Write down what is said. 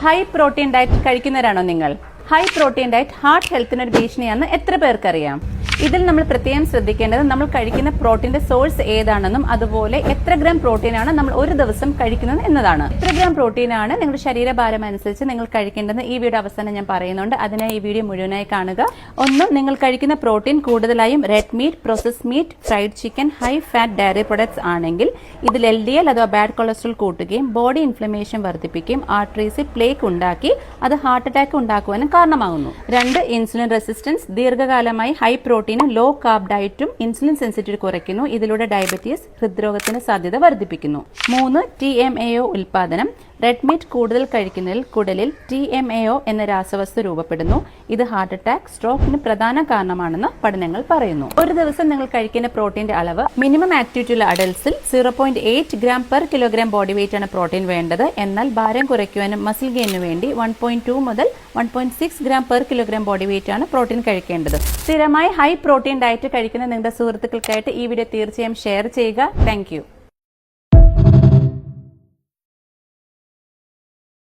High protein diet കഴിക്കുന്നവരാണോ നിങ്ങൾ? High protein diet heart ഹെൽത്തിന് ഒരു ഭീഷണിയാണെന്ന് എത്ര പേർക്കറിയാം? ഇതിൽ നമ്മൾ പ്രത്യേകം ശ്രദ്ധിക്കേണ്ടത് നമ്മൾ കഴിക്കുന്ന പ്രോട്ടീന്റെ സോഴ്സ് ഏതാണെന്നും അതുപോലെ എത്ര ഗ്രാം പ്രോട്ടീനാണ് നമ്മൾ ഒരു ദിവസം കഴിക്കുന്നത് എന്നതാണ്. എത്ര ഗ്രാം പ്രോട്ടീനാണ് നിങ്ങളുടെ ശരീരഭാരം അനുസരിച്ച് നിങ്ങൾ കഴിക്കേണ്ടതെന്ന് ഈ വീഡിയോ അവസാനം ഞാൻ പറയുന്നുണ്ട്. അതിനായി ഈ വീഡിയോ മുഴുവനായി കാണുക. ഒന്ന്, നിങ്ങൾ കഴിക്കുന്ന പ്രോട്ടീൻ കൂടുതലായും red meat, process meat, fried chicken, high fat dairy products ആണെങ്കിൽ ഇതിൽ LDL അഥവാ ബാഡ് കൊളസ്ട്രോൾ കൂട്ടുകയും ബോഡി ഇൻഫ്ലമേഷൻ വർദ്ധിപ്പിക്കുകയും ആർട്ടറീസിൽ പ്ലേക്ക് ഉണ്ടാക്കി അത് ഹാർട്ട് അറ്റാക്ക് ഉണ്ടാക്കുവാനും കാരണമാകുന്നു. 2, ഇൻസുലിൻ റെസിസ്റ്റൻസ്. ദീർഘകാലമായി ഹൈ പ്രോട്ടീനും ലോ കാർബ് ഡയറ്റും ഇൻസുലിൻ സെൻസിറ്റിവിറ്റി കുറയ്ക്കുന്നു. ഇതിലൂടെ ഡയബറ്റീസ്, ഹൃദ്രോഗത്തിന് സാധ്യത വർദ്ധിപ്പിക്കുന്നു. 3, TMAO ഉൽപാദനം. റെഡ് മീറ്റ് കൂടുതൽ കഴിക്കുന്നതിൽ കുടലിൽ TMAO എന്ന രാസവസ്തു രൂപപ്പെടുന്നു. ഇത് ഹാർട്ട് അറ്റാക്ക്, സ്ട്രോക്കിന് പ്രധാന കാരണമാണെന്ന് പഠനങ്ങൾ പറയുന്നു. ഒരു ദിവസം നിങ്ങൾ കഴിക്കുന്ന പ്രോട്ടീന്റെ അളവ് മിനിമം ആക്ടിവിറ്റിയുള്ള അഡൽട്സിൽ 0.8 gram per kilogram body weight ആണ് പ്രോട്ടീൻ വേണ്ടത്. എന്നാൽ ഭാരം കുറയ്ക്കുവാനും മസിൽ ഗെയിനു വേണ്ടി 1.2 മുതൽ 1.6 gram per kilogram body weight ആണ് പ്രോട്ടീൻ കഴിക്കേണ്ടത്. സ്ഥിരമായി ഹൈ പ്രോട്ടീൻ ഡയറ്റ് കഴിക്കുന്ന നിങ്ങളുടെ സുഹൃത്തുക്കൾക്കായിട്ട് ഈ വീഡിയോ തീർച്ചയായും ഷെയർ ചെയ്യുക. Thank you.